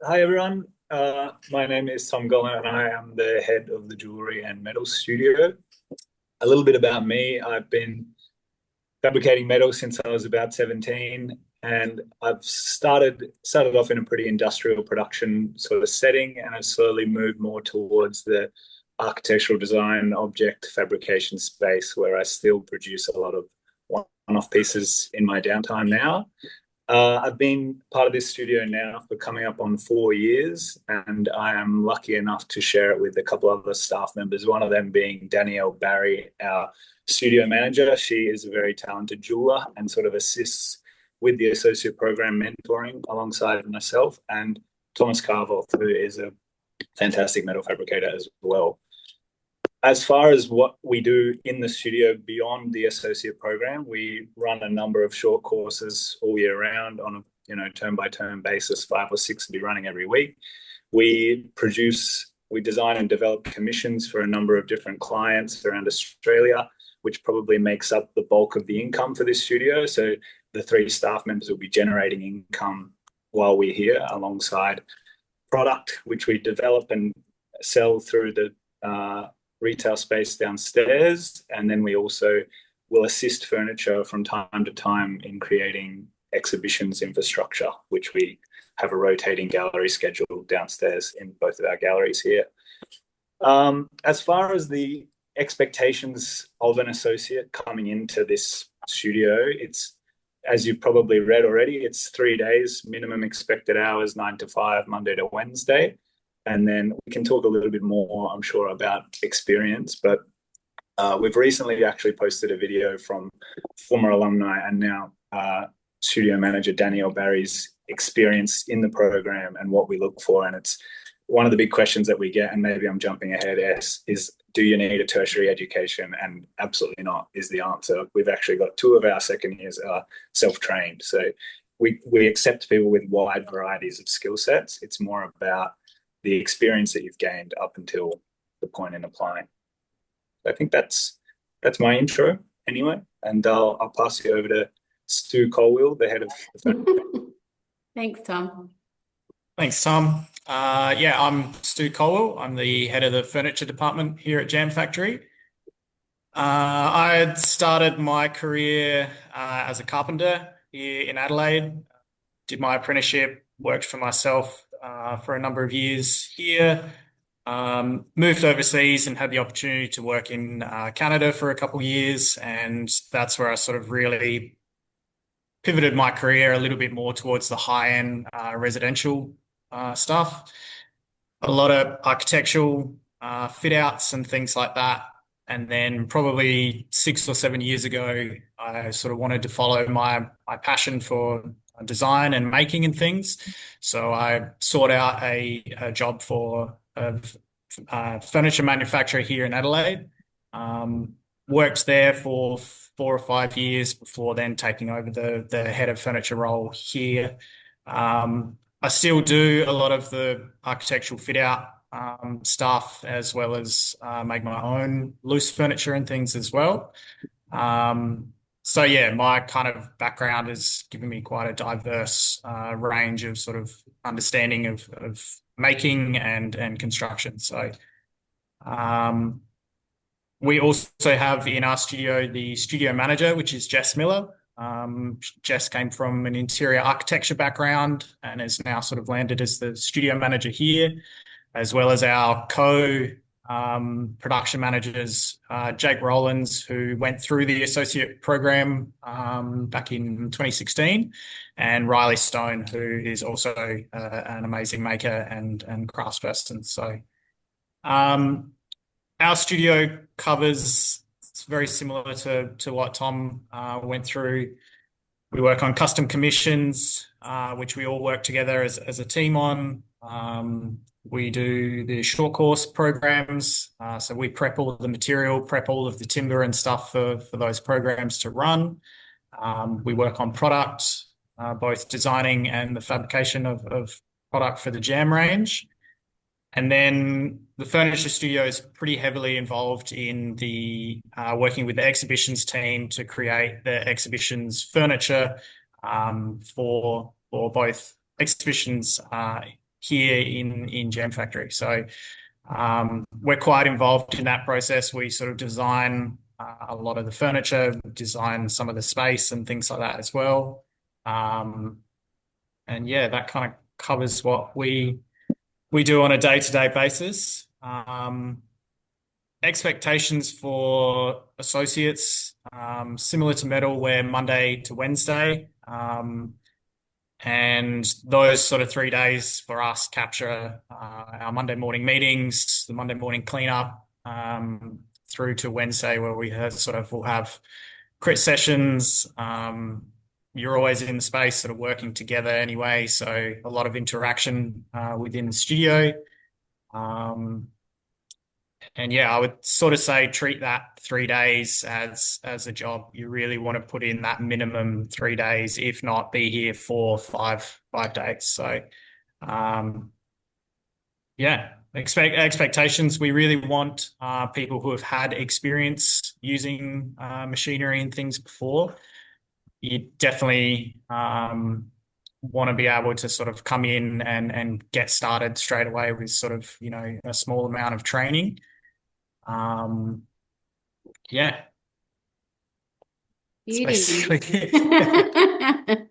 Hi everyone. My name is Tom Golan and I am the head of the jewellery and metal studio. A little bit about me. I've been fabricating metal since I was about 17 and I've started off in a pretty industrial production sort of setting and I've slowly moved more towards the architectural design object fabrication space where I still produce a lot of one-off pieces in my downtime now. I've been part of this studio now for coming up on 4 years, and I am lucky enough to share it with a couple other staff members, one of them being Danielle Barry, our studio manager. She is a very talented jeweler and sort of assists with the associate program mentoring alongside myself, and Thomas Carvel, who is a fantastic metal fabricator as well. As far as what we do in the studio beyond the associate program, we run a number of short courses all year round on a term by term basis. 5 or 6 will be running every week. We design and develop commissions for a number of different clients around Australia, which probably makes up the bulk of the income for this studio. So the three staff members will be generating income while we're here, alongside product which we develop and sell through the retail space downstairs, and then we also will assist furniture from time to time in creating exhibitions infrastructure, which we have a rotating gallery schedule downstairs in both of our galleries here. As far as the expectations of an associate coming into this studio, it's, as you've probably read already, it's 3 days, minimum expected hours, 9 to 5, Monday to Wednesday. And then we can talk a little bit more, I'm sure, about experience. But we've recently actually posted a video from former alumni and now studio manager Danielle Barry's experience in the program and what we look for. And it's one of the big questions that we get, and maybe I'm jumping ahead, is do you need a tertiary education? And absolutely not is the answer. We've actually got 2 of our second years are self-trained. So we accept people with wide varieties of skill sets. It's more about the experience that you've gained up until the point in applying. I think that's my intro anyway, and I'll pass you over to Stu Colwell, the head of the Thanks, Tom. Thanks, Tom. I'm Stu Colwell. I'm the head of the furniture department here at JamFactory. I started my career as a carpenter here in Adelaide. Did my apprenticeship, worked for myself for a number of years here. Moved overseas and had the opportunity to work in Canada for a couple of years, and that's where I sort of really pivoted my career a little bit more towards the high-end residential stuff. A lot of architectural fit outs and things like that. And then probably 6 or 7 years ago, I sort of wanted to follow my passion for design and making and things. So I sought out a job for a furniture manufacturer here in Adelaide. Worked there for 4 or 5 years before then taking over the head of furniture role here. I still do a lot of the architectural fit out stuff, as well as make my own loose furniture and things as well. So yeah, my kind of background has given me quite a diverse range of sort of understanding of making and construction. So we also have in our studio the studio manager, which is Jess Miller. Jess came from an interior architecture background and has now sort of landed as the studio manager here, as well as our production managers, Jake Rollins, who went through the associate program back in 2016, and Riley Stone, who is also an amazing maker and craftsperson. So our studio covers, it's very similar to what Tom went through. We work on custom commissions, which we all work together as a team on. We do the short course programs. So we prep all of the material, prep all of the timber and stuff for those programs to run. We work on product, both designing and the fabrication of product for the Jam range. And then the furniture studio is pretty heavily involved in the working with the exhibitions team to create the exhibitions furniture for both exhibitions here in JamFactory. So we're quite involved in that process. We sort of design a lot of the furniture, design some of the space and things like that as well. And yeah, that kind of covers what we do on a day-to-day basis. Expectations for associates, similar to metal, we're Monday to Wednesday. And those sort of 3 days for us capture our Monday morning meetings, the Monday morning cleanup, through to Wednesday where we'll have crit sessions. You're always in the space sort of working together anyway, so a lot of interaction within the studio. And yeah, I would sort of say treat that 3 days as a job. You really want to put in that minimum 3 days, if not be here for five days. So yeah, expectations. We really want people who have had experience using machinery and things before. You definitely want to be able to sort of come in and get started straight away with sort of, a small amount of training. Yeah, Beauty. basically it.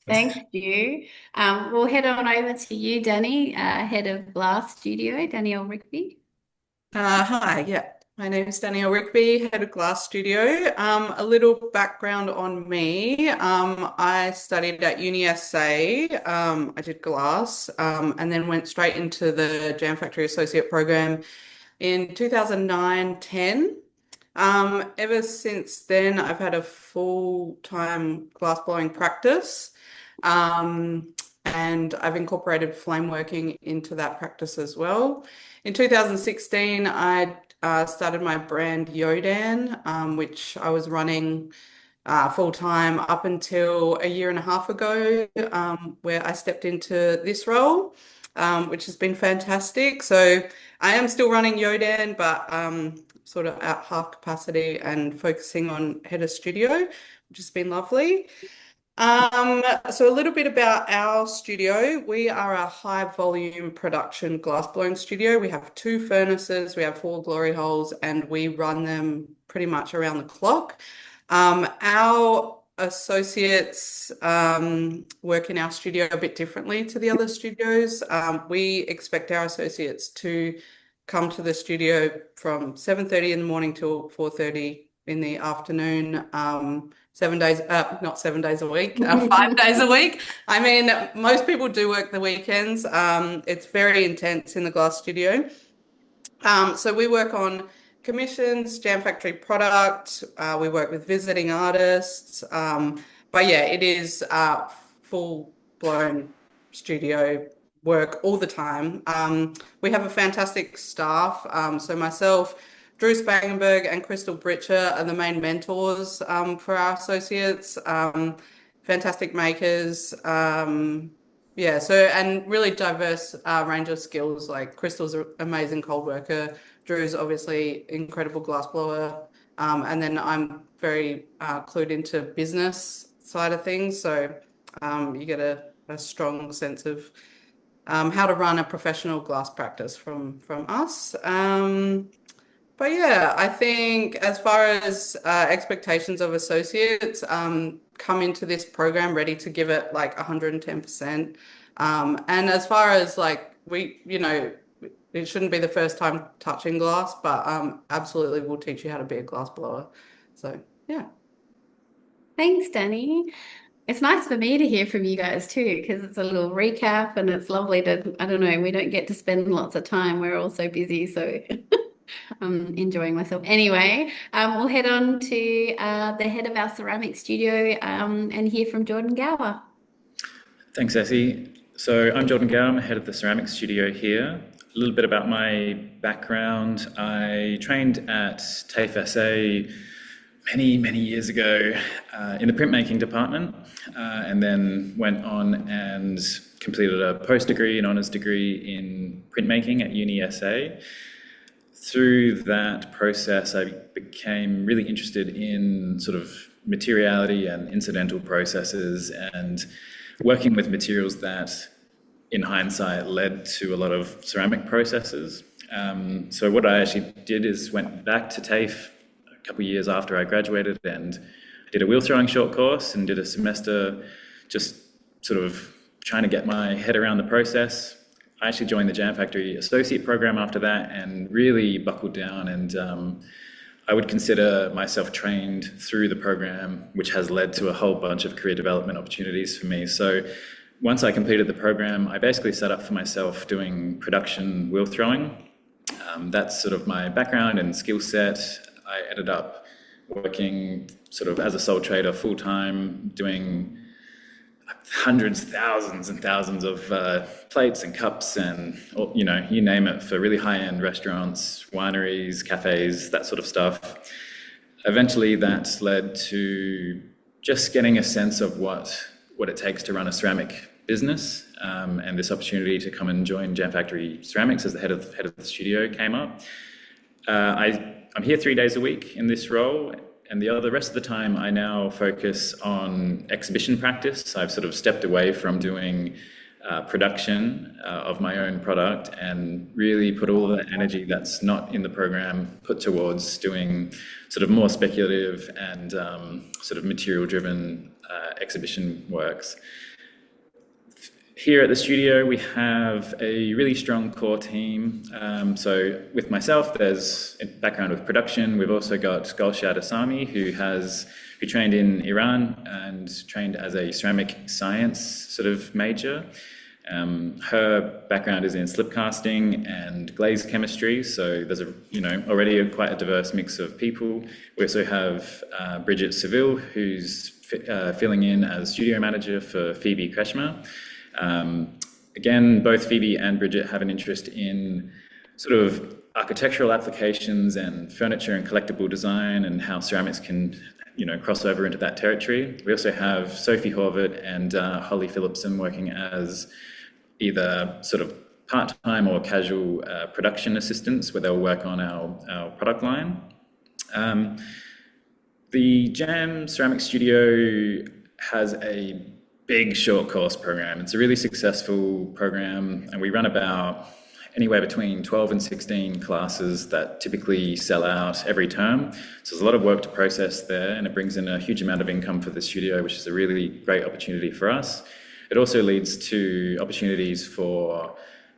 Thank you. We'll head on over to you, Danny, head of Glass Studio, Danielle Rigby. Hi, yeah. My name is Danielle Rigby, head of Glass Studio. A little background on me. I studied at UniSA. I did glass, and then went straight into the JamFactory Associate Program in 2009-10. Ever since then, I've had a full-time glass blowing practice, and I've incorporated flame working into that practice as well. In 2016, I started my brand Yodan, which I was running full-time up until a year and a half ago, where I stepped into this role, which has been fantastic. So I am still running Yodan, but sort of at half capacity and focusing on head of studio, which has been lovely. So a little bit about our studio. We are a high volume production glass blowing studio. We have 2 furnaces, we have 4 glory holes, and we run them pretty much around the clock. Our associates work in our studio a bit differently to the other studios. We expect our associates to come to the studio from 7:30 in the morning till 4:30 in the afternoon, 7 days, not 7 days a week, 5 days a week. I mean, most people do work the weekends. It's very intense in the glass studio. So we work on commissions, JamFactory product. We work with visiting artists. But yeah, it is full-blown studio work all the time. We have a fantastic staff. So myself, Drew Spangenberg and Crystal Britcher are the main mentors for our associates. Fantastic makers. Yeah, so and really diverse range of skills. Like Crystal's an amazing cold worker. Drew's obviously incredible glass blower. And then I'm very clued into business side of things. So you get a strong sense of how to run a professional glass practice from us. But yeah, I think as far as expectations of associates, come into this program ready to give it like 110%. And as far as like it shouldn't be the first time touching glass, but absolutely we'll teach you how to be a glass blower. So yeah. Thanks, Danny. It's nice for me to hear from you guys too, because it's a little recap and it's lovely to, I don't know, we don't get to spend lots of time. We're all so busy, so I'm enjoying myself. Anyway, we'll head on to the head of our ceramic studio and hear from Jordan Gower. Thanks, Essie. So I'm Jordan Gower, I'm head of the ceramic studio here. A little bit about my background. I trained at TAFE SA many years ago in the printmaking department, and then went on and completed a post-degree and honours degree in printmaking at UniSA. Through that process, I became really interested in sort of materiality and incidental processes and working with materials that in hindsight, led to a lot of ceramic processes. So what I actually did is went back to TAFE a couple of years after I graduated and did a wheel throwing short course and did a semester just sort of trying to get my head around the process. I actually joined the JamFactory associate program after that and really buckled down, and I would consider myself trained through the program, which has led to a whole bunch of career development opportunities for me. So once I completed the program, I basically set up for myself doing production wheel throwing. That's sort of my background and skill set. I ended up working sort of as a sole trader full-time, doing hundreds, thousands and thousands of plates and cups and, you know, you name it, for really high-end restaurants, wineries, cafes, that sort of stuff. Eventually that's led to just getting a sense of what it takes to run a ceramic business, and this opportunity to come and join JamFactory Ceramics as the head of the studio came up. I'm here 3 days a week in this role, and the rest of the time I now focus on exhibition practice. I've sort of stepped away from doing production of my own product and really put all of the energy that's not in the program put towards doing sort of more speculative and sort of material-driven exhibition works. Here at the studio, we have a really strong core team. So with myself, there's a background with production. We've also got Gulshad Asami, who trained in Iran and trained as a ceramic science sort of major. Her background is in slip casting and glaze chemistry. So there's already quite a diverse mix of people. We also have Bridget Seville, who's filling in as studio manager for Phoebe Kretschmer. Again, both Phoebe and Bridget have an interest in sort of architectural applications and furniture and collectible design and how ceramics can, cross over into that territory. We also have Sophie Horvath and Holly Phillipson working as either sort of part-time or casual production assistants, where they'll work on our product line. The Jam Ceramics Studio has a big short course program. It's a really successful program, and we run about anywhere between 12 and 16 classes that typically sell out every term. So there's a lot of work to process there, and it brings in a huge amount of income for the studio, which is a really great opportunity for us. It also leads to opportunities for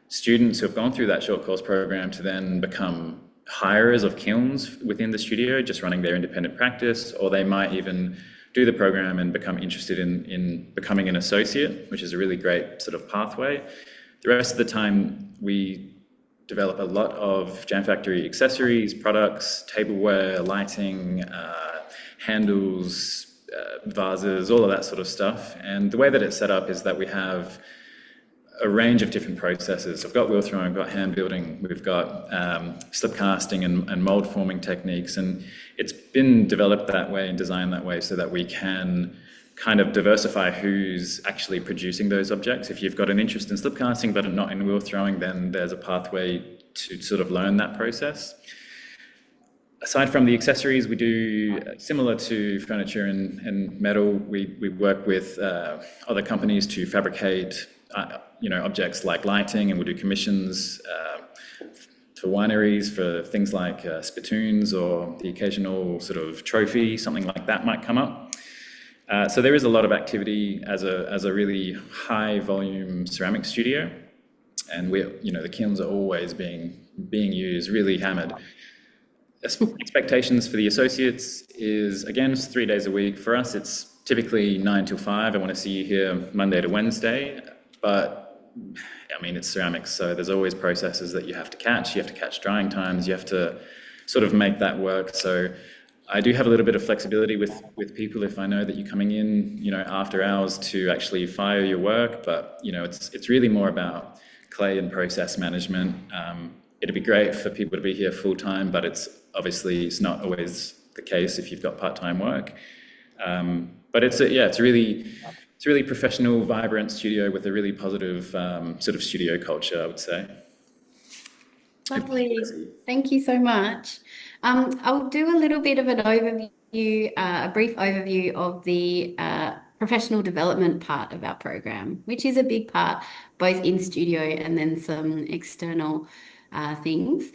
students who have gone through that short course program to then become hirers of kilns within the studio, just running their independent practice, or they might even do the program and become interested in becoming an associate, which is a really great sort of pathway. The rest of the time, we develop a lot of JamFactory accessories, products, tableware, lighting, handles, vases, all of that sort of stuff. And the way that it's set up is that we have a range of different processes. We've got wheel throwing, we've got hand building, we've got slip casting and mold forming techniques, and it's been developed that way and designed that way so that we can kind of diversify who's actually producing those objects. If you've got an interest in slip casting but not in wheel throwing, then there's a pathway to sort of learn that process. Aside from the accessories, we do similar to furniture and metal. We work with other companies to fabricate objects like lighting, and we do commissions for wineries for things like spittoons, or the occasional sort of trophy, something like that might come up. So there is a lot of activity as a really high volume ceramic studio, and the kilns are always being used, really hammered. Expectations for the associates is, again, it's 3 days a week. For us, it's typically 9 till 5. I want to see you here Monday to Wednesday, but I mean, it's ceramics, so there's always processes that you have to catch. You have to catch drying times. You have to sort of make that work. So I do have a little bit of flexibility with people if I know that you're coming in, after hours, to actually fire your work. But it's really more about clay and process management. It'd be great for people to be here full time, but it's not always the case if you've got part-time work. But it's a really professional, vibrant studio with a really positive sort of studio culture, I would say. Lovely. Thank you so much. I'll do a little bit of an overview, a brief overview of the professional development part of our program, which is a big part, both in studio and then some external things.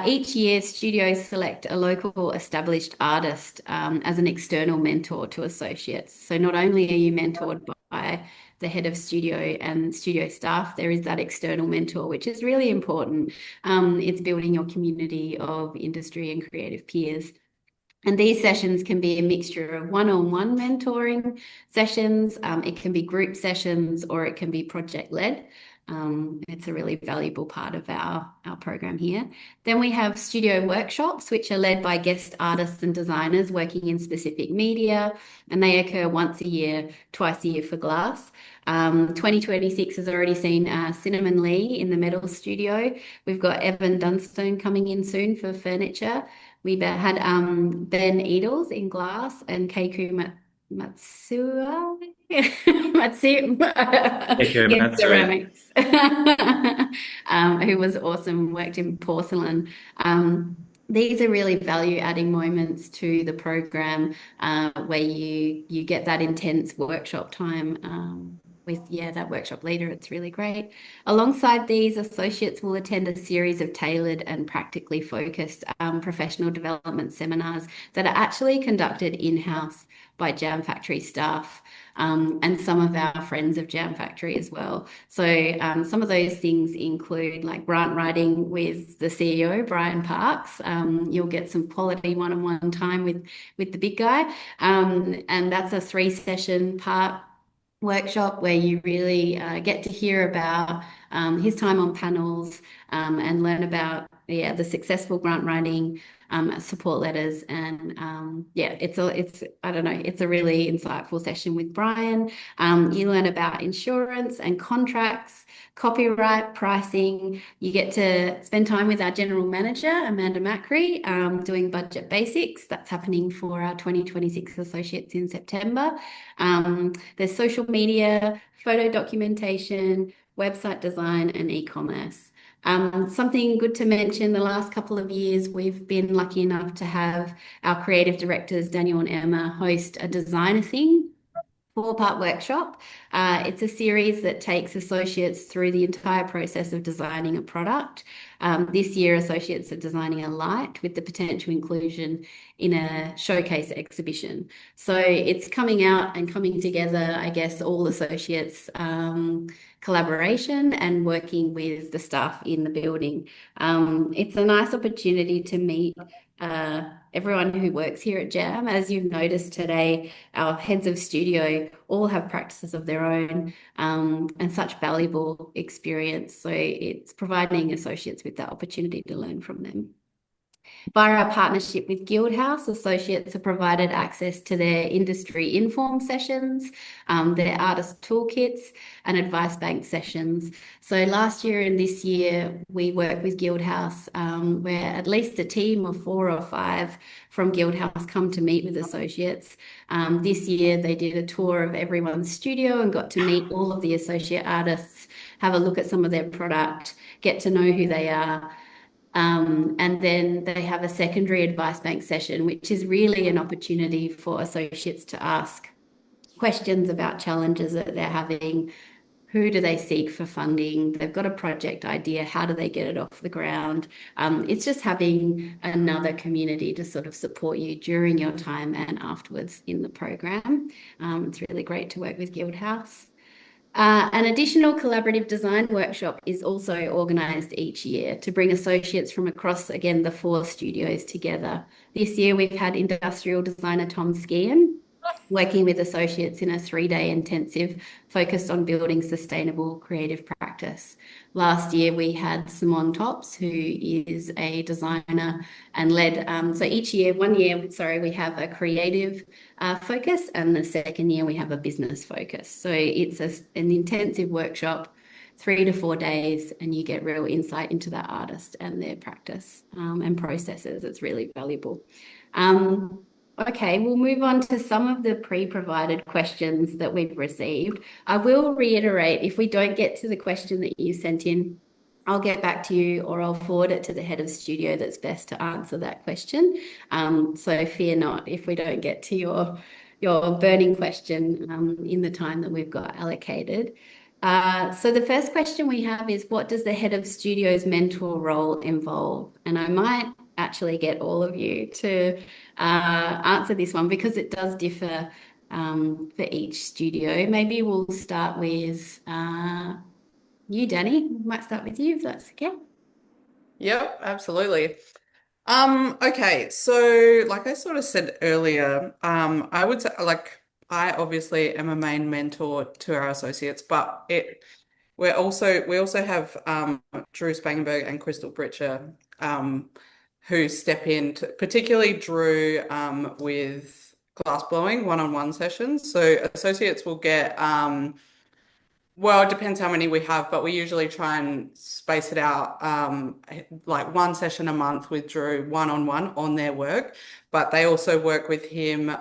Each year, studios select a local established artist as an external mentor to associates. So not only are you mentored by the head of studio and studio staff, there is that external mentor, which is really important. It's building your community of industry and creative peers. And these sessions can be a mixture of one-on-one mentoring sessions, it can be group sessions, or it can be project-led. It's a really valuable part of our program here. Then we have studio workshops, which are led by guest artists and designers working in specific media, and they occur once a year, twice a year for glass. 2026 has already seen Cinnamon Lee in the metal studio. We've got Evan Dunstone coming in soon for furniture. We had Ben Edels in glass and Keiku Matsua in ceramics, who was awesome, worked in porcelain. These are really value-adding moments to the program where you get that intense workshop time with that workshop leader. It's really great. Alongside these, associates will attend a series of tailored and practically focused professional development seminars that are actually conducted in-house by JamFactory staff and some of our friends of JamFactory as well. So some of those things include like grant writing with the CEO, Brian Parks. You'll get some quality one-on-one time with the big guy. And that's a 3-session part workshop where you really get to hear about his time on panels and learn about the successful grant writing, support letters, and it's a really insightful session with Brian. You learn about insurance and contracts, copyright, pricing. You get to spend time with our general manager, Amanda Macri, doing budget basics. That's happening for our 2026 associates in September. There's social media, photo documentation, website design, and e-commerce. Something good to mention, the last couple of years, we've been lucky enough to have our creative directors, Daniel and Emma, host a designer thing 4-part workshop. It's a series that takes associates through the entire process of designing a product. This year, associates are designing a light with the potential inclusion in a showcase exhibition. So it's coming out and coming together, I guess, all associates collaboration and working with the staff in the building. It's a nice opportunity to meet everyone who works here at Jam. As you've noticed today, our heads of studio all have practices of their own and such valuable experience. So it's providing associates with that opportunity to learn from them. Via our partnership with Guildhouse, associates are provided access to their industry inform sessions, their artist toolkits, and advice bank sessions. So last year and this year, we worked with Guildhouse, where at least a team of 4 or 5 from Guildhouse come to meet with associates. This year, they did a tour of everyone's studio and got to meet all of the associate artists, have a look at some of their product, get to know who they are. And then they have a secondary advice bank session, which is really an opportunity for associates to ask questions about challenges that they're having. Who do they seek for funding? They've got a project idea. How do they get it off the ground? It's just having another community to sort of support you during your time and afterwards in the program. It's really great to work with Guildhouse. An additional collaborative design workshop is also organised each year to bring associates from across, again, the 4 studios together. This year, we've had industrial designer Tom Skian working with associates in a 3-day intensive focused on building sustainable creative practice. Last year, we had Simone Tops, who is a designer and led. So each year, we have a creative focus, and the second year we have a business focus. So it's an intensive workshop, 3 to 4 days, and you get real insight into that artist and their practice and processes. It's really valuable. Okay, we'll move on to some of the pre-provided questions that we've received. I will reiterate, if we don't get to the question that you sent in, I'll get back to you or I'll forward it to the head of studio that's best to answer that question. So fear not if we don't get to your burning question in the time that we've got allocated. So the first question we have is, what does the head of studio's mentor role involve? And I might actually get all of you to answer this one because it does differ for each studio. Maybe we'll start with you, Danny. We might start with you if that's okay. Yep, absolutely. Okay, so like I sort of said earlier, I would say like I obviously am a main mentor to our associates, but we also have Drew Spangenberg and Crystal Britcher who step in to, particularly Drew with glass blowing one-on-one sessions. So associates will get well, it depends how many we have, but we usually try and space it out like one session a month with Drew one-on-one on their work. But they also work with him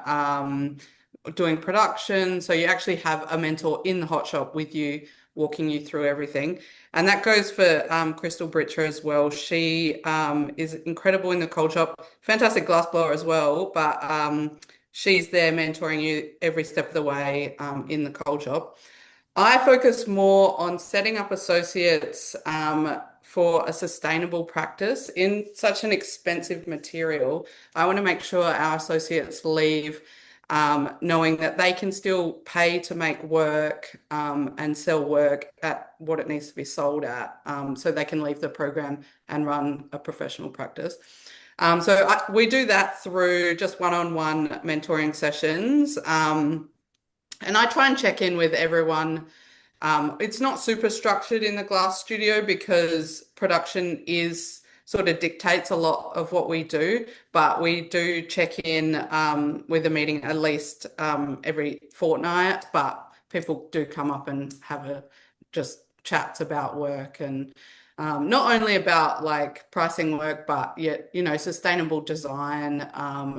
doing production. So you actually have a mentor in the hot shop with you, walking you through everything. And that goes for Crystal Britcher as well. She is incredible in the cold shop, fantastic glass blower as well, but she's there mentoring you every step of the way in the cold shop. I focus more on setting up associates for a sustainable practice in such an expensive material. I want to make sure our associates leave knowing that they can still pay to make work and sell work at what it needs to be sold at, so they can leave the program and run a professional practice. We do that through just one-on-one mentoring sessions. And I try and check in with everyone. It's not super structured in the glass studio because production is sort of dictates a lot of what we do, but we do check in with a meeting at least every fortnight. But people do come up and have just chats about work and not only about like pricing work, but yet, sustainable design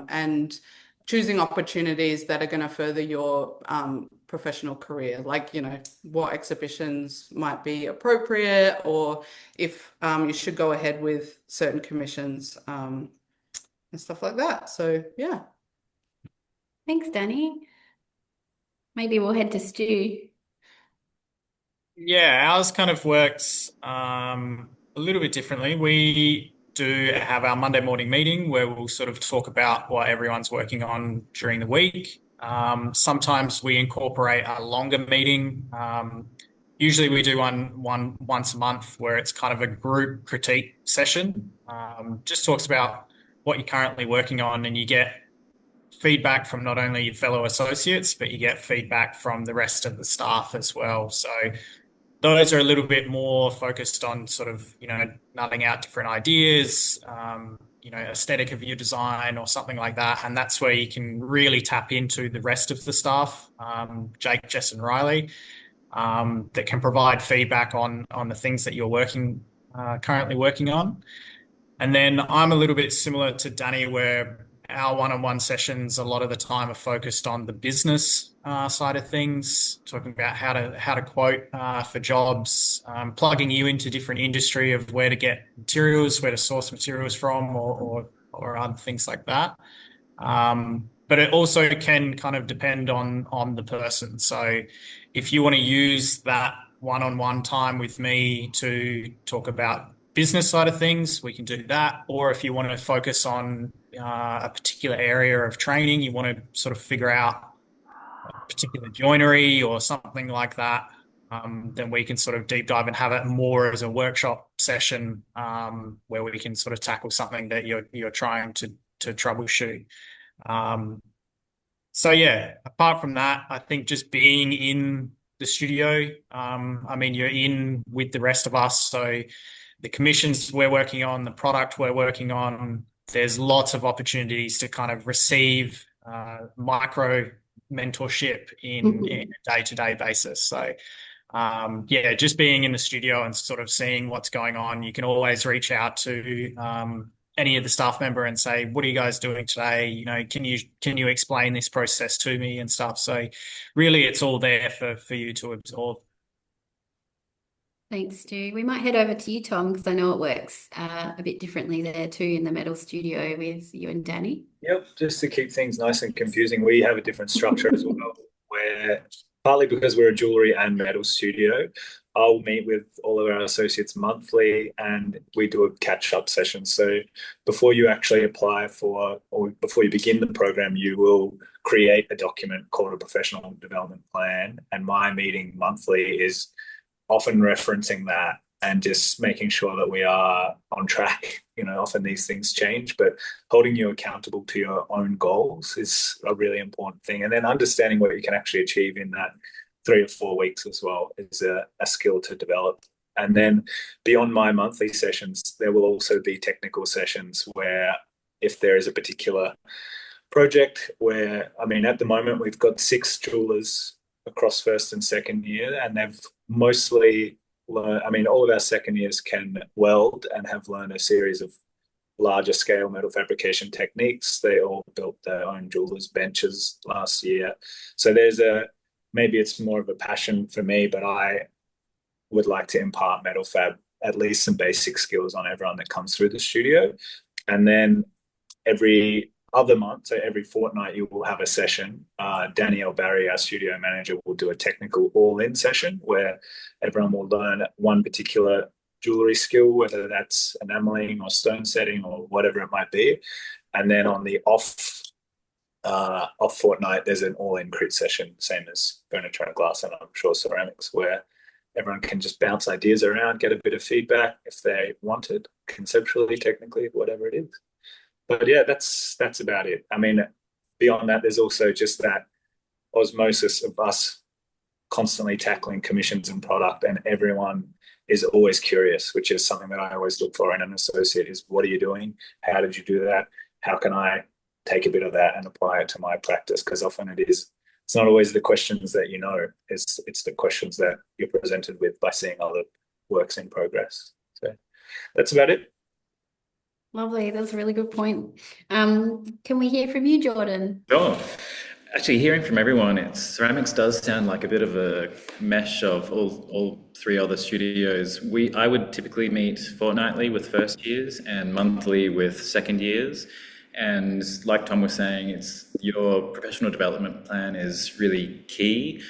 and choosing opportunities that are going to further your professional career, like, what exhibitions might be appropriate or if you should go ahead with certain commissions and stuff like that. So, yeah. Thanks, Danny. Maybe we'll head to Stu. Yeah, ours kind of works a little bit differently. We do have our Monday morning meeting where we'll sort of talk about what everyone's working on during the week. Sometimes we incorporate a longer meeting. Usually we do one once a month where it's kind of a group critique session. Just talks about what you're currently working on, and you get feedback from not only your fellow associates, but you get feedback from the rest of the staff as well. So those are a little bit more focused on sort of, nutting out different ideas, aesthetic of your design or something like that. And that's where you can really tap into the rest of the staff, Jake, Jess and Riley, that can provide feedback on the things that you're currently working on. And then I'm a little bit similar to Danny, where our one-on-one sessions a lot of the time are focused on the business side of things, talking about how to quote for jobs, plugging you into different industry of where to get materials, where to source materials from, or other things like that. But it also can kind of depend on the person. So if you want to use that one-on-one time with me to talk about business side of things, we can do that. Or if you want to focus on a particular area of training, you want to sort of figure out a particular joinery or something like that, then we can sort of deep dive and have it more as a workshop session where we can sort of tackle something that you're trying to troubleshoot. So yeah, apart from that, I think just being in the studio, you're in with the rest of us. So the commissions we're working on, the product we're working on, there's lots of opportunities to kind of receive micro mentorship in a day-to-day basis. So just being in the studio and sort of seeing what's going on, you can always reach out to any of the staff member and say, what are you guys doing today? Can you explain this process to me and stuff? So really it's all there for you to absorb. Thanks, Stu. We might head over to you, Tom, because I know it works a bit differently there too in the metal studio with you and Danny. Yep, just to keep things nice and confusing, we have a different structure as well, where partly because we're a jewellery and metal studio, I'll meet with all of our associates monthly and we do a catch-up session. So before you actually apply for, or before you begin the program, you will create a document called a professional development plan. And my meeting monthly is often referencing that and just making sure that we are on track. Often these things change, but holding you accountable to your own goals is a really important thing. And then understanding what you can actually achieve in that 3 or 4 weeks as well is a skill to develop. And then beyond my monthly sessions, there will also be technical sessions where if there is a particular project where, at the moment we've got 6 jewelers across first and second year, and they've mostly learned, all of our second years can weld and have learned a series of larger scale metal fabrication techniques. They all built their own jewelers' benches last year. So maybe it's more of a passion for me, but I would like to impart metal fab, at least some basic skills on everyone that comes through the studio. And then every other month, so every fortnight, you will have a session. Danielle Barry, our studio manager, will do a technical all-in session where everyone will learn one particular jewellery skill, whether that's enameling or stone setting or whatever it might be. And then on the off fortnight, there's an all-in crit session, same as furniture and glass, and I'm sure ceramics, where everyone can just bounce ideas around, get a bit of feedback if they want it, conceptually, technically, whatever it is. But yeah, that's about it. Beyond that, there's also just that osmosis of us constantly tackling commissions and product, and everyone is always curious, which is something that I always look for in an associate is, what are you doing? How did you do that? How can I take a bit of that and apply it to my practice? Because often it's not always the questions that it's the questions that you're presented with by seeing other works in progress. So that's about it. Lovely. That's a really good point. Can we hear from you, Jordan? Sure. Actually, hearing from everyone, ceramics does sound like a bit of a mesh of all 3 other studios. I would typically meet fortnightly with first years and monthly with second years. And like Tom was saying, your professional development plan is really key.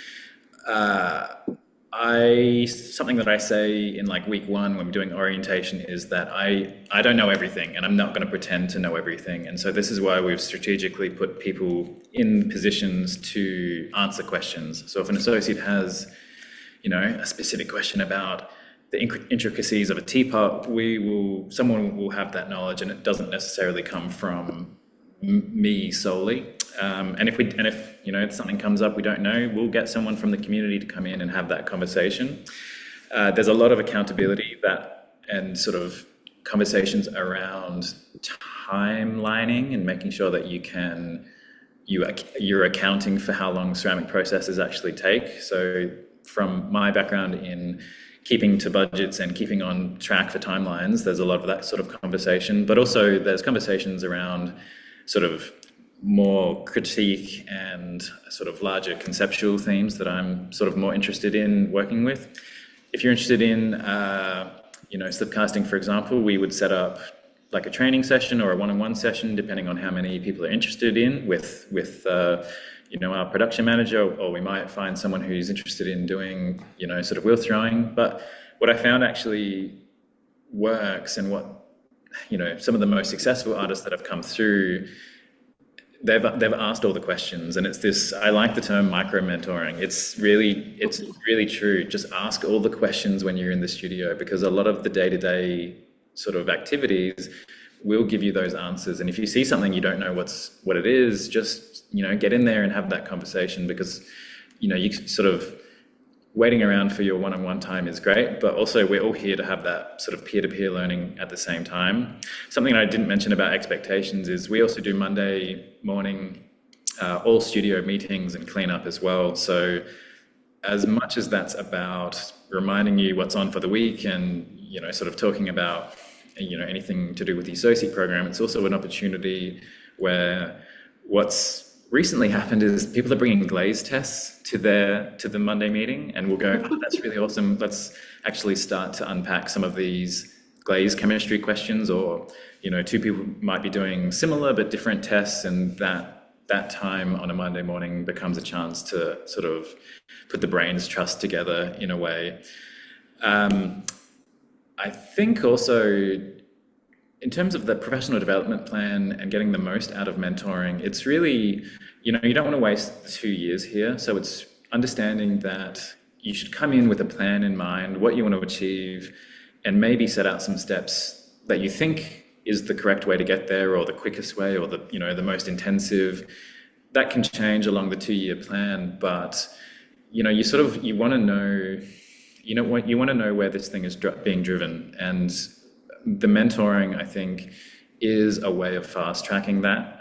Something that I say in week 1 when we're doing orientation is that I don't know everything, and I'm not going to pretend to know everything. And so this is why we've strategically put people in positions to answer questions. So if an associate has, a specific question about the intricacies of a teapot, someone will have that knowledge, and it doesn't necessarily come from me solely. And if something comes up we don't know, we'll get someone from the community to come in and have that conversation. There's a lot of accountability and sort of conversations around timelining and making sure that you're accounting for how long ceramic processes actually take. So from my background in keeping to budgets and keeping on track for timelines, there's a lot of that sort of conversation, but also there's conversations around sort of more critique and sort of larger conceptual themes that I'm sort of more interested in working with. If you're interested in, slip casting, for example, we would set up like a training session or a one-on-one session, depending on how many people are interested in with our production manager, or we might find someone who's interested in doing, sort of wheel throwing. But what I found actually works, and what, some of the most successful artists that have come through, they've asked all the questions, and it's this, I like the term micro mentoring. It's really true. Just ask all the questions when you're in the studio, because a lot of the day-to-day sort of activities will give you those answers. And if you see something you don't know what it is, just get in there and have that conversation, because you sort of waiting around for your one-on-one time is great, but also we're all here to have that sort of peer-to-peer learning at the same time. Something I didn't mention about expectations is we also do Monday morning all studio meetings and cleanup as well. So as much as that's about reminding you what's on for the week and sort of talking about anything to do with the associate program, it's also an opportunity where what's recently happened is people are bringing glaze tests to the Monday meeting, and we'll go, oh, that's really awesome. Let's actually start to unpack some of these glaze chemistry questions, or two people might be doing similar but different tests, and that time on a Monday morning becomes a chance to sort of put the brains trust together in a way. I think also, in terms of the professional development plan and getting the most out of mentoring, it's really, you don't want to waste 2 years here. So it's understanding that you should come in with a plan in mind, what you want to achieve, and maybe set out some steps that you think is the correct way to get there, or the quickest way, or the most intensive. That can change along the 2-year plan, but you want to know, you want to know where this thing is being driven, and the mentoring, I think, is a way of fast tracking that.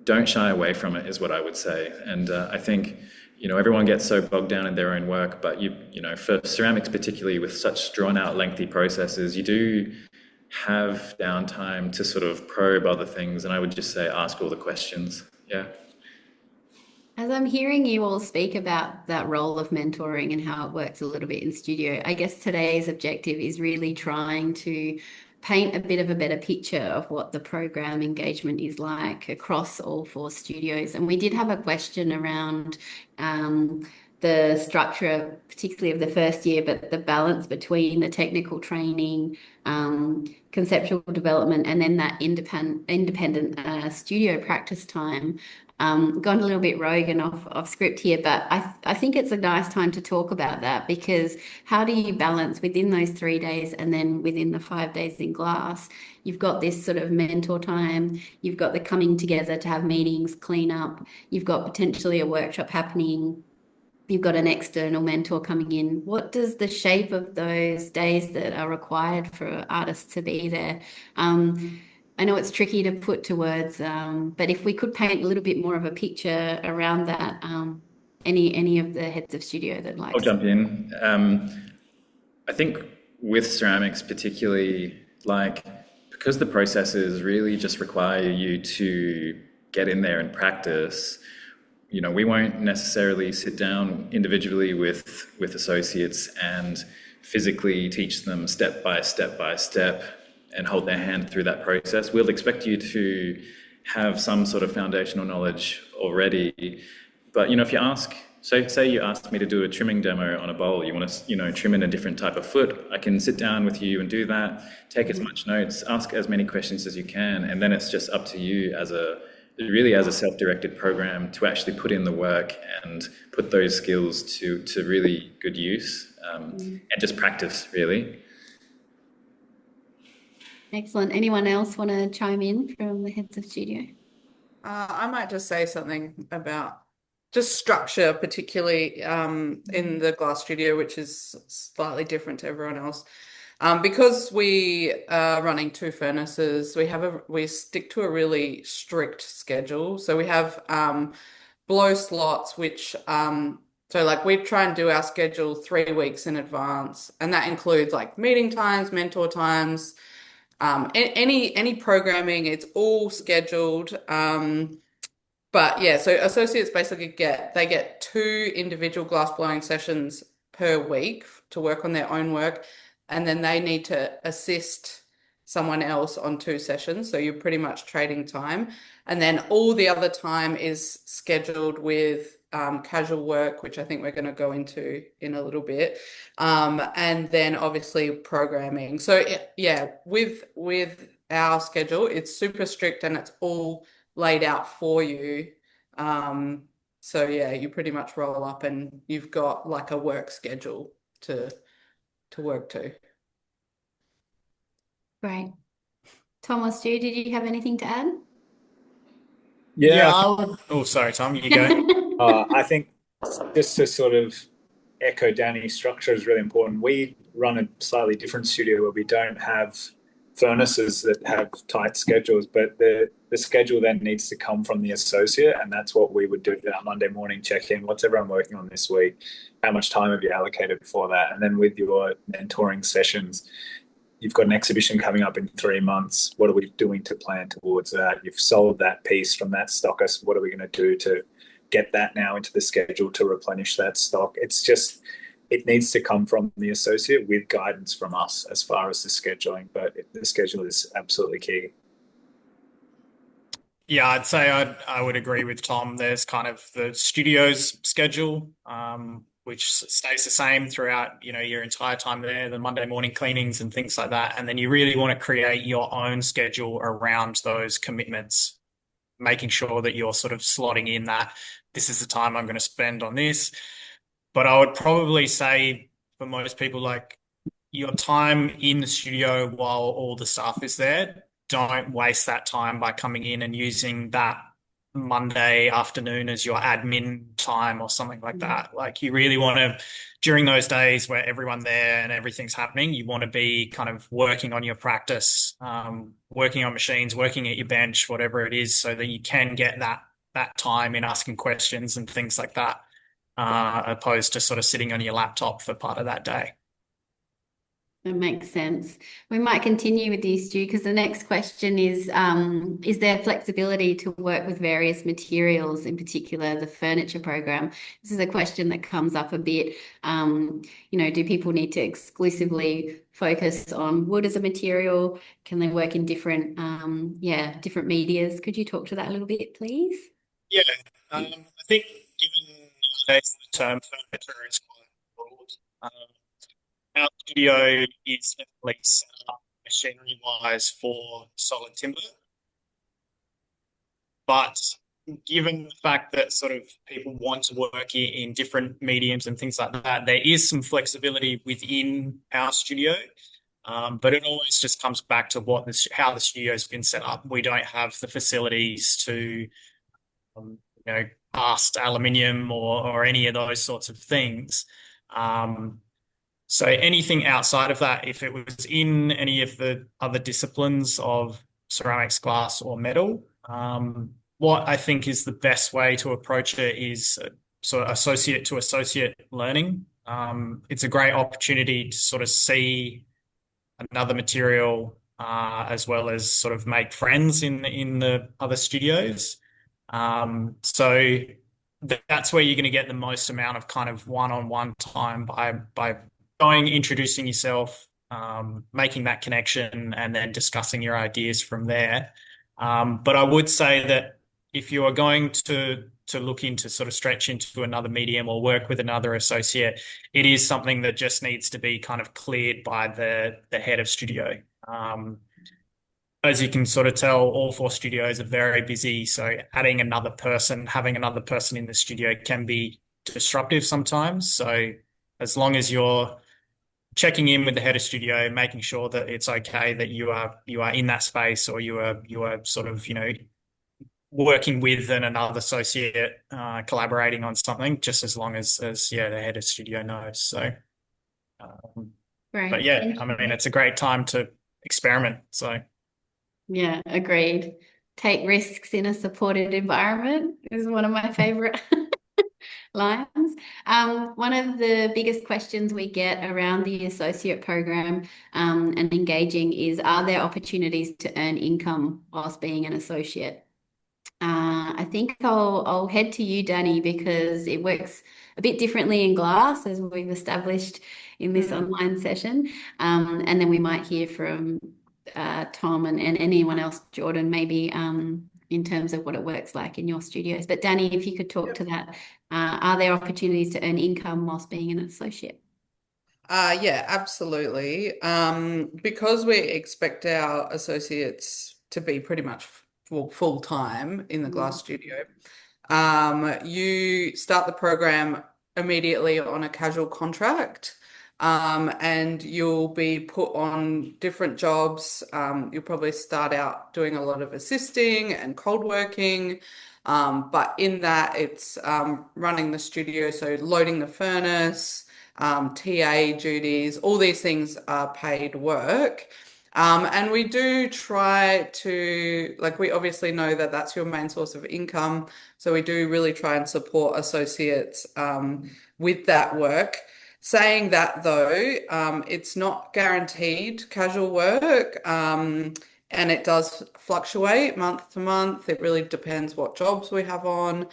Don't shy away from it is what I would say. And I think, everyone gets so bogged down in their own work, but for ceramics particularly, with such drawn out lengthy processes, you do have downtime to sort of probe other things. And I would just say, ask all the questions. Yeah. As I'm hearing you all speak about that role of mentoring and how it works a little bit in studio, I guess today's objective is really trying to paint a bit of a better picture of what the program engagement is like across all 4 studios. And we did have a question around the structure, particularly of the first year, but the balance between the technical training, conceptual development, and then that independent studio practice time. Gone a little bit rogue and off script here, but I think it's a nice time to talk about that, because how do you balance within those 3 days and then within the 5 days in glass? You've got this sort of mentor time, you've got the coming together to have meetings, clean up, you've got potentially a workshop happening, you've got an external mentor coming in. What does the shape of those days that are required for artists to be there? I know it's tricky to put to words, but if we could paint a little bit more of a picture around that, any of the heads of studio that like I'll jump in. I think with ceramics particularly, because the processes really just require you to get in there and practice, we won't necessarily sit down individually with associates and physically teach them step by step and hold their hand through that process. We'll expect you to have some sort of foundational knowledge already. But, if you ask, say you asked me to do a trimming demo on a bowl, you want to, trim in a different type of foot, I can sit down with you and do that, take as much notes, ask as many questions as you can, and then it's just up to you as a self-directed program to actually put in the work and put those skills to really good use, and just practice, really. Excellent. Anyone else want to chime in from the heads of studio? I might just say something about just structure, particularly in the glass studio, which is slightly different to everyone else. Because we are running 2 furnaces, we stick to a really strict schedule. So we have blow slots, which we try and do our schedule 3 weeks in advance, and that includes meeting times, mentor times, any programming. It's all scheduled. But yeah, so associates basically get 2 individual glass blowing sessions per week to work on their own work, and then they need to assist someone else on 2 sessions. So you're pretty much trading time, and then all the other time is scheduled with casual work, which I think we're going to go into in a little bit, and then obviously programming. So with our schedule, it's super strict and it's all laid out for you. So yeah, you pretty much roll up and you've got a work schedule to work to. Great. Tom or Stu, did you have anything to add? Yeah. Oh, sorry, Tom, you go. I think just to sort of echo Danny's, structure is really important. We run a slightly different studio where we don't have furnaces that have tight schedules, but the schedule then needs to come from the associate, and that's what we would do for our Monday morning check-in. What's everyone working on this week? How much time have you allocated for that? And then with your mentoring sessions, you've got an exhibition coming up in 3 months. What are we doing to plan towards that? You've sold that piece from that stockist. What are we going to do to get that now into the schedule to replenish that stock? It's just, it needs to come from the associate with guidance from us as far as the scheduling, but the schedule is absolutely key. Yeah, I'd say I would agree with Tom. There's kind of the studio's schedule, which stays the same throughout, your entire time there, the Monday morning cleanings and things like that. And then you really want to create your own schedule around those commitments, making sure that you're sort of slotting in that this is the time I'm going to spend on this. But I would probably say for most people, like, your time in the studio while all the staff is there, don't waste that time by coming in and using that Monday afternoon as your admin time or something like that. Like, you really want to, during those days where everyone's there and everything's happening, you want to be kind of working on your practice, working on machines, working at your bench, whatever it is, so that you can get that time in asking questions and things like that, opposed to sort of sitting on your laptop for part of that day. That makes sense. We might continue with you, Stu, because the next question is there flexibility to work with various materials, in particular the furniture program? This is a question that comes up a bit. Do people need to exclusively focus on wood as a material? Can they work in different medias? Could you talk to that a little bit, please? Yeah, I think given nowadays the term furniture is quite broad. Our studio is definitely set up machinery-wise for solid timber. But given the fact that sort of people want to work in different mediums and things like that, there is some flexibility within our studio. But it always just comes back to how the studio's been set up. We don't have the facilities to, cast aluminium or any of those sorts of things. So anything outside of that, if it was in any of the other disciplines of ceramics, glass, or metal, what I think is the best way to approach it is sort of associate to associate learning. It's a great opportunity to sort of see another material, as well as sort of make friends in the other studios. So that's where you're going to get the most amount of kind of one-on-one time by introducing yourself, making that connection, and then discussing your ideas from there. But I would say that if you are going to look into sort of stretch into another medium or work with another associate, it is something that just needs to be kind of cleared by the head of studio. As you can sort of tell, all 4 studios are very busy, so having another person in the studio can be disruptive sometimes. So as long as you're checking in with the head of studio, making sure that it's okay that you are in that space, or you are sort of working with another associate, collaborating on something, just as long as the head of studio knows. So, Right. But yeah, I mean, it's a great time to experiment. So yeah, agreed. Take risks in a supported environment is one of my favorite lines. One of the biggest questions we get around the associate program and engaging is, are there opportunities to earn income whilst being an associate? I think I'll head to you, Danny, because it works a bit differently in glass, as we've established in this online session. And then we might hear from Tom and anyone else, Jordan, maybe in terms of what it works like in your studios. But Danny, if you could talk to that, are there opportunities to earn income whilst being an associate? Yeah, absolutely. Because we expect our associates to be pretty much full time in the glass studio, you start the program immediately on a casual contract. And you'll be put on different jobs. You'll probably start out doing a lot of assisting and cold working. But in that, it's running the studio, so loading the furnace, TA duties, all these things are paid work. And we do try to, we obviously know that that's your main source of income. So we do really try and support associates with that work. Saying that though, it's not guaranteed casual work, and it does fluctuate month to month. It really depends what jobs we have on.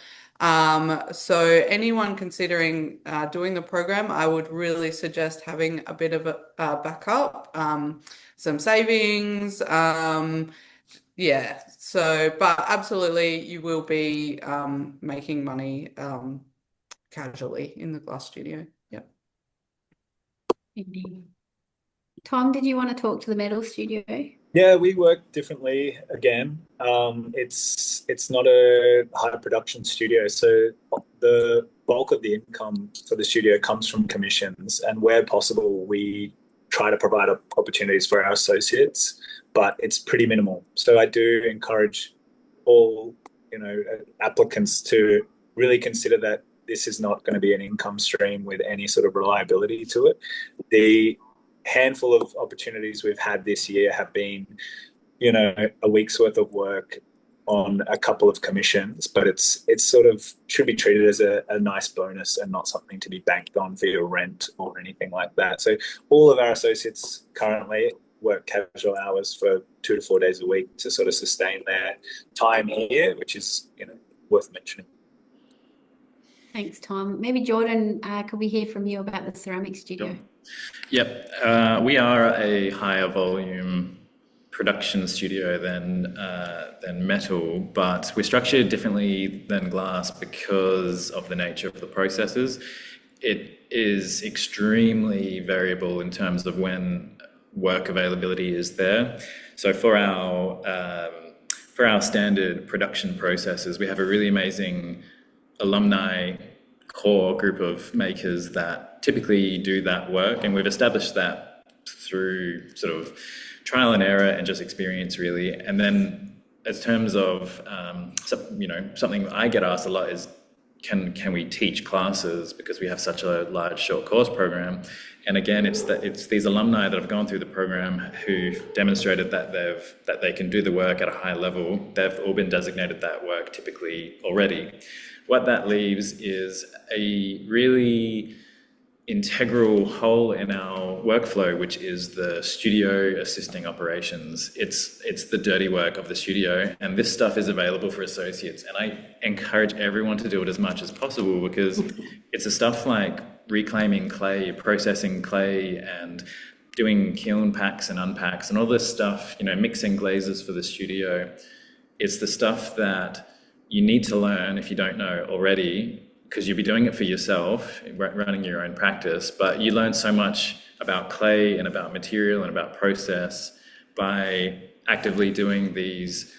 So anyone considering doing the program, I would really suggest having a bit of a backup, some savings, yeah. So, but absolutely, you will be making money casually in the glass studio. Yep. Indeed. Tom, did you want to talk to the metal studio? Yeah, we work differently again. It's not a high production studio, so the bulk of the income for the studio comes from commissions, and where possible, we try to provide opportunities for our associates, but it's pretty minimal. So I do encourage all, applicants to really consider that this is not going to be an income stream with any sort of reliability to it. The handful of opportunities we've had this year have been, a week's worth of work on a couple of commissions, but it's sort of should be treated as a nice bonus and not something to be banked on for your rent or anything like that. So all of our associates currently work casual hours for 2 to 4 days a week to sort of sustain their time here, which is, worth mentioning. Thanks, Tom. Maybe Jordan, could we hear from you about the ceramic studio? Sure. Yep. We are a higher volume production studio than metal, but we're structured differently than glass because of the nature of the processes. It is extremely variable in terms of when work availability is there. So for our standard production processes, we have a really amazing alumni core group of makers that typically do that work, and we've established that through sort of trial and error and just experience, really. And then in terms of something I get asked a lot is, can we teach classes because we have such a large short course program? And again, it's these alumni that have gone through the program who've demonstrated that they can do the work at a high level. They've all been designated that work typically already. What that leaves is a really integral whole in our workflow, which is the studio assisting operations. It's the dirty work of the studio, and this stuff is available for associates. And I encourage everyone to do it as much as possible, because it's the stuff like reclaiming clay, processing clay, and doing kiln packs and unpacks and all this stuff, mixing glazes for the studio. It's the stuff that you need to learn if you don't know already, because you'll be doing it for yourself, running your own practice, but you learn so much about clay and about material and about process by actively doing these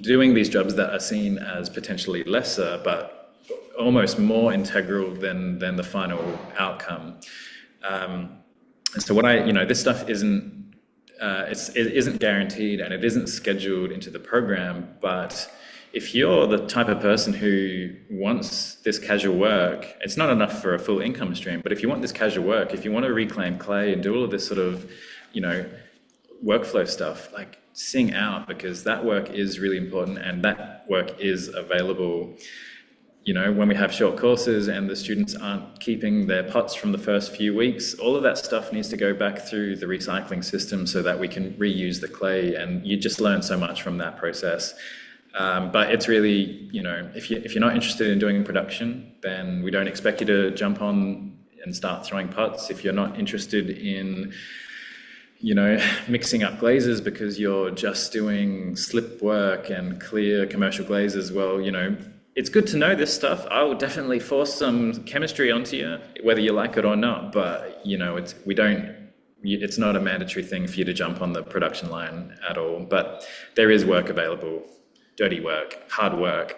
jobs that are seen as potentially lesser, but almost more integral than the final outcome. And so this stuff isn't guaranteed, and it isn't scheduled into the program, but if you're the type of person who wants this casual work, it's not enough for a full income stream, but if you want this casual work, if you want to reclaim clay and do all of this sort of, workflow stuff, like sing out, because that work is really important and that work is available. When we have short courses and the students aren't keeping their pots from the first few weeks, all of that stuff needs to go back through the recycling system so that we can reuse the clay, and you just learn so much from that process. But it's really, if you're not interested in doing production, then we don't expect you to jump on and start throwing pots. If you're not interested in, mixing up glazes because you're just doing slip work and clear commercial glazes, well, it's good to know this stuff. I will definitely force some chemistry onto you, whether you like it or not. But, it's not a mandatory thing for you to jump on the production line at all. But there is work available. Dirty work, hard work.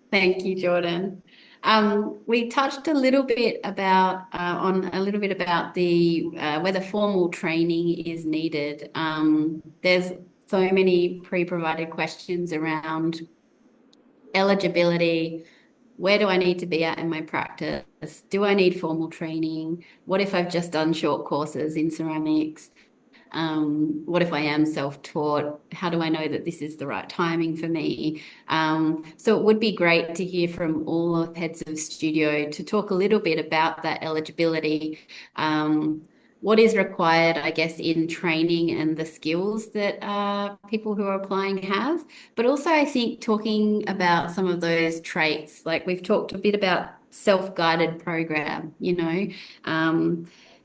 Thank you, Jordan. We touched a little bit about the whether formal training is needed. There's so many pre-provided questions around eligibility. Where do I need to be at in my practice? Do I need formal training? What if I've just done short courses in ceramics? What if I am self-taught? How do I know that this is the right timing for me? So it would be great to hear from all of heads of studio to talk a little bit about that eligibility. What is required, I guess, in training and the skills that people who are applying have, but also I think talking about some of those traits, like we've talked a bit about self-guided program,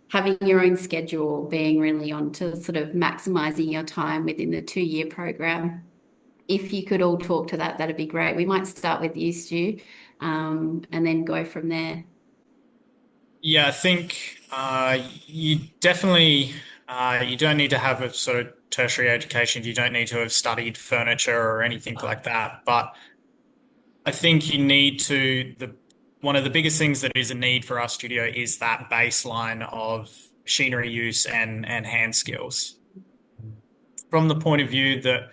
having your own schedule, being really on to sort of maximizing your time within the 2-year program. If you could all talk to that, that'd be great. We might start with you, Stu, and then go from there. Yeah, I think you definitely you don't need to have a sort of tertiary education. You don't need to have studied furniture or anything like that. But I think you need to one of the biggest things that is a need for our studio is that baseline of machinery use and hand skills. From the point of view that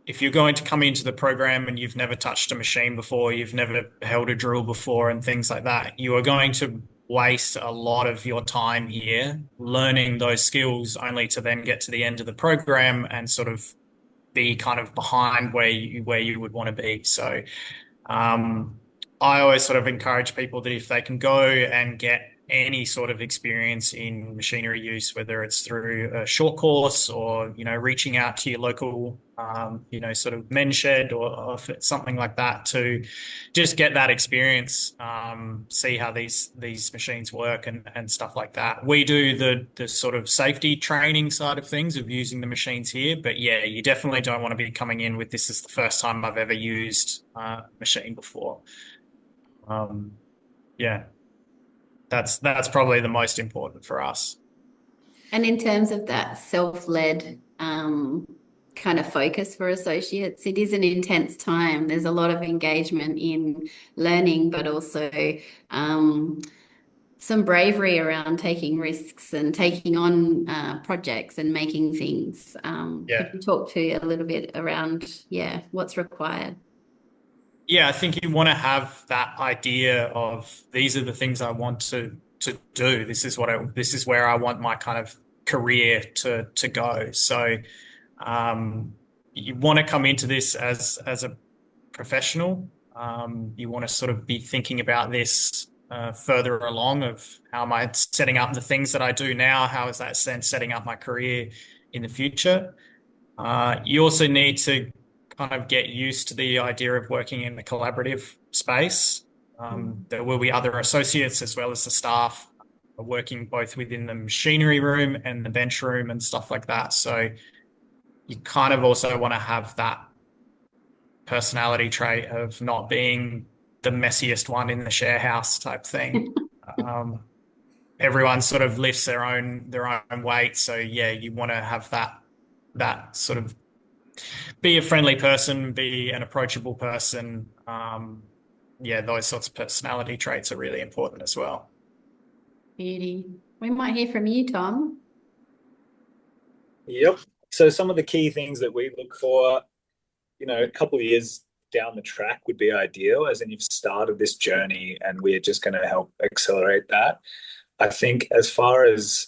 if you're going to come into the program and you've never touched a machine before, you've never held a drill before and things like that, you are going to waste a lot of your time here learning those skills only to then get to the end of the program and sort of be kind of behind where you would want to be. So I always sort of encourage people that if they can go and get any sort of experience in machinery use, whether it's through a short course or, reaching out to your local, sort of men's shed or if it's something like that, to just get that experience, see how these machines work and stuff like that. We do the sort of safety training side of things of using the machines here, but yeah, you definitely don't want to be coming in with this is the first time I've ever used a machine before. Yeah. That's probably the most important for us. And in terms of that self-led kind of focus for associates, it is an intense time. There's a lot of engagement in learning, but also some bravery around taking risks and taking on projects and making things. Could you talk to a little bit around, what's required? Yeah, I think you want to have that idea of these are the things I want to do. This is where I want my kind of career to go. So you want to come into this as a professional. You want to sort of be thinking about this further along of how am I setting up the things that I do now? How is that setting up my career in the future? You also need to kind of get used to the idea of working in a collaborative space. There will be other associates as well as the staff working both within the machinery room and the bench room and stuff like that. So you kind of also want to have that personality trait of not being the messiest one in the share house type thing. Everyone sort of lifts their own weight. So yeah, you want to have that sort of be a friendly person, be an approachable person. Those sorts of personality traits are really important as well. Beauty. We might hear from you, Tom. Yep. So some of the key things that we look for, a couple of years down the track would be ideal, as in you've started this journey and we're just going to help accelerate that. I think as far as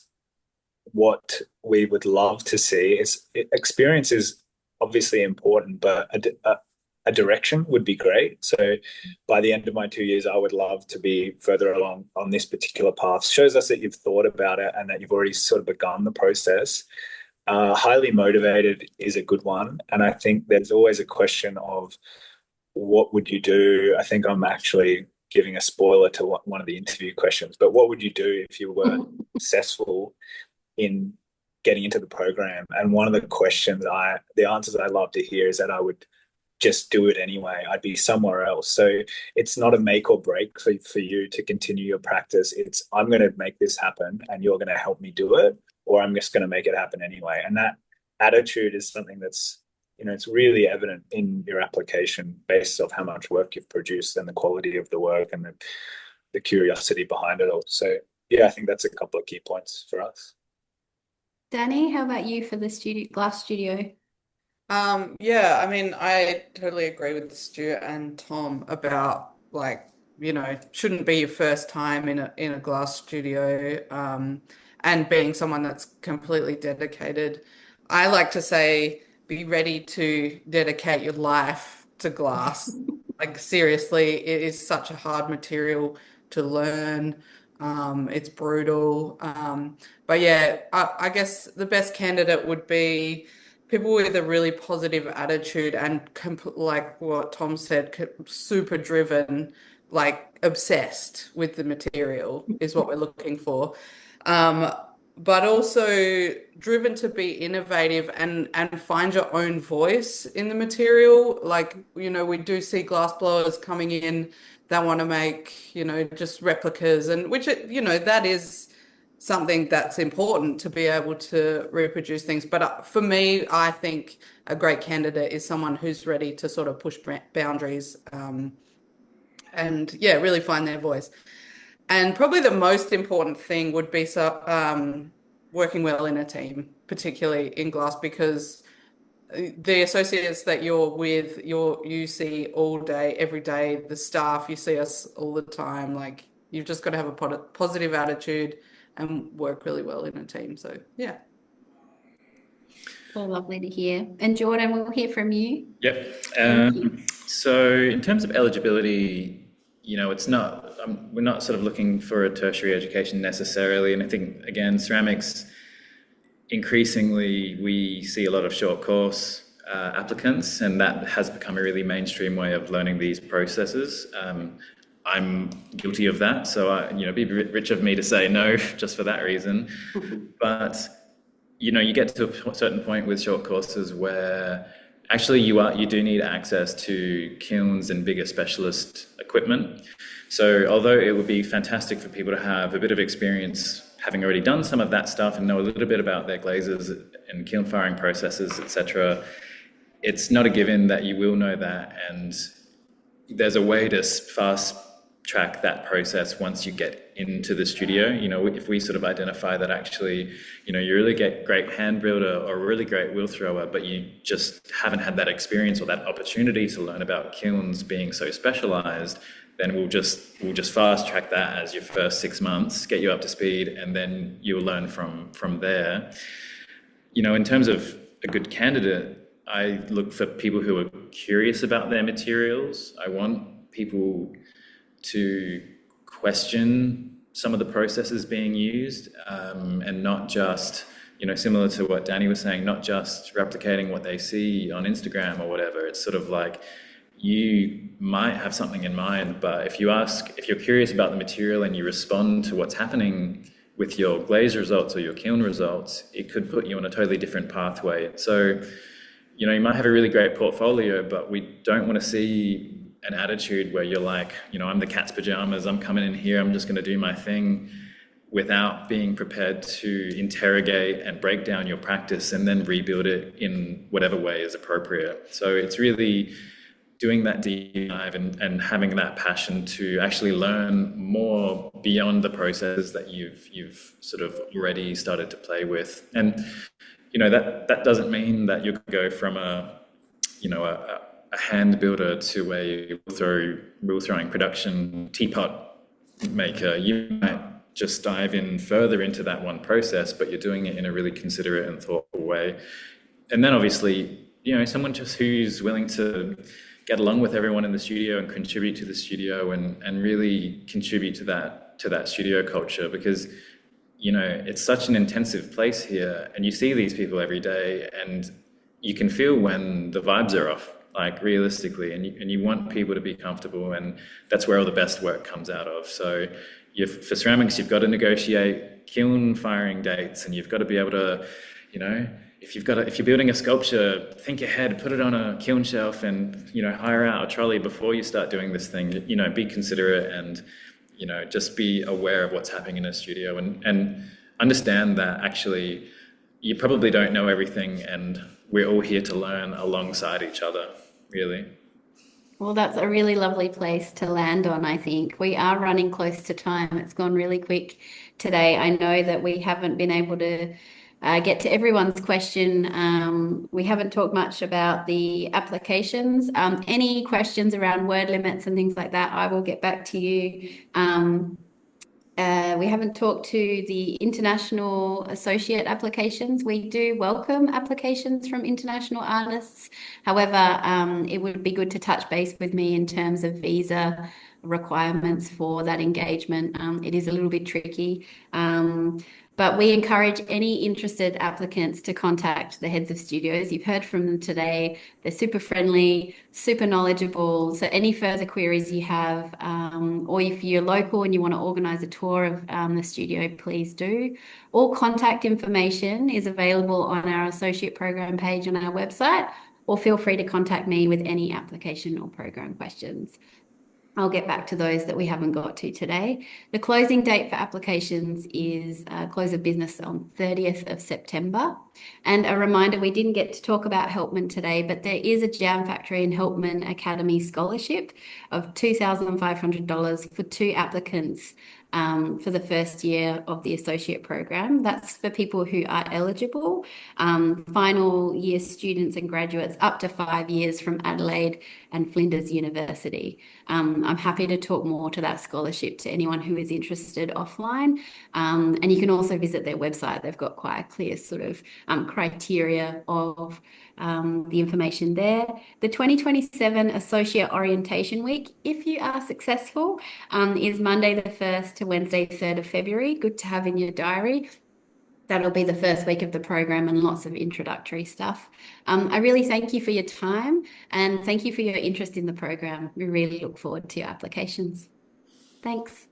what we would love to see is experience is obviously important, but a direction would be great. So by the end of my 2 years, I would love to be further along on this particular path. Shows us that you've thought about it and that you've already sort of begun the process. Highly motivated is a good one. And I think there's always a question of what would you do? I think I'm actually giving a spoiler to one of the interview questions, but what would you do if you were successful in getting into the program? And one of the answers I love to hear is that I would just do it anyway. I'd be somewhere else. So it's not a make or break for you to continue your practice. It's I'm going to make this happen and you're going to help me do it, or I'm just going to make it happen anyway. And that attitude is something that's, it's really evident in your application based off how much work you've produced and the quality of the work and the curiosity behind it all. So yeah, I think that's a couple of key points for us. Danny, how about you for the glass studio? I mean, I totally agree with Stu and Tom about shouldn't be your first time in a glass studio. and being someone that's completely dedicated. I like to say, be ready to dedicate your life to glass. Like seriously, it is such a hard material to learn. It's brutal. But yeah, I guess the best candidate would be people with a really positive attitude and like what Tom said, super driven, like obsessed with the material is what we're looking for. Um, but also driven to be innovative and find your own voice in the material. Like, we do see glass blowers coming in that want to make, just replicas, and which, that is something that's important to be able to reproduce things. But for me, I think a great candidate is someone who's ready to sort of push boundaries, and yeah, really find their voice. And probably the most important thing would be working well in a team, particularly in glass, because the associates that you're with, you see all day, every day, the staff, you see us all the time. Like, you've just got to have a positive attitude and work really well in a team. So, yeah. Well, lovely to hear. And Jordan, we'll hear from you. Yep. Thank you. So in terms of eligibility, it's not, we're not sort of looking for a tertiary education necessarily. And I think, again, ceramics, increasingly, we see a lot of short course applicants, and that has become a really mainstream way of learning these processes. I'm guilty of that, so it'd be rich of me to say no just for that reason. But you get to a certain point with short courses where actually you do need access to kilns and bigger specialist equipment. So although it would be fantastic for people to have a bit of experience having already done some of that stuff and know a little bit about their glazes and kiln firing processes, etc., it's not a given that you will know that, and there's a way to fast track that process once you get into the studio. If we sort of identify that actually, you really get great hand builder or a really great wheel thrower, but you just haven't had that experience or that opportunity to learn about kilns being so specialized, then we'll just fast track that as your first 6 months, get you up to speed, and then you'll learn from there. In terms of a good candidate, I look for people who are curious about their materials. I want people to question some of the processes being used, and not just, similar to what Danny was saying, not just replicating what they see on Instagram or whatever. It's sort of like, you might have something in mind, but if you're curious about the material and you respond to what's happening with your glaze results or your kiln results, it could put you on a totally different pathway. So, you might have a really great portfolio, but we don't want to see an attitude where you're like, I'm the cat's pajamas, I'm coming in here, I'm just going to do my thing, without being prepared to interrogate and break down your practice and then rebuild it in whatever way is appropriate. So it's really doing that deep dive and having that passion to actually learn more beyond the processes that you've sort of already started to play with. And that doesn't mean that you go from a hand builder to a wheel throwing production teapot maker. You might just dive in further into that one process, but you're doing it in a really considerate and thoughtful way. And then obviously, someone just who's willing to get along with everyone in the studio and contribute to the studio and really contribute to that studio culture, because it's such an intensive place here, and you see these people every day, and you can feel when the vibes are off, like realistically, and you want people to be comfortable, and that's where all the best work comes out of. So for ceramics, you've got to negotiate kiln firing dates, and you've got to be able to, if you're building a sculpture, think ahead, put it on a kiln shelf, and hire out a trolley before you start doing this thing. Be considerate and just be aware of what's happening in a studio, and understand that actually you probably don't know everything, and we're all here to learn alongside each other, really. Well, that's a really lovely place to land on, I think. We are running close to time. It's gone really quick today. I know that we haven't been able to get to everyone's question. We haven't talked much about the applications. Any questions around word limits and things like that, I will get back to you. We haven't talked to the international associate applications. We do welcome applications from international artists. However, it would be good to touch base with me in terms of visa requirements for that engagement. It is a little bit tricky. But we encourage any interested applicants to contact the heads of studios. You've heard from them today. They're super friendly, super knowledgeable. So any further queries you have, or if you're local and you want to organise a tour of the studio, please do. All contact information is available on our associate program page on our website, or feel free to contact me with any application or program questions. I'll get back to those that we haven't got to today. The closing date for applications is close of business on 30th of September. And a reminder, we didn't get to talk about Helpman today, but there is a JamFactory and Helpman Academy scholarship of $2,500 for 2 applicants for the first year of the associate program. That's for people who are eligible, final year students and graduates up to 5 years from Adelaide and Flinders University. I'm happy to talk more to that scholarship to anyone who is interested offline. And you can also visit their website. They've got quite a clear sort of criteria of the information there. The 2027 Associate Orientation Week, if you are successful, is Monday the 1st to Wednesday 3rd of February. Good to have in your diary. That'll be the first week of the program and lots of introductory stuff. I really thank you for your time and thank you for your interest in the program. We really look forward to your applications. Thanks.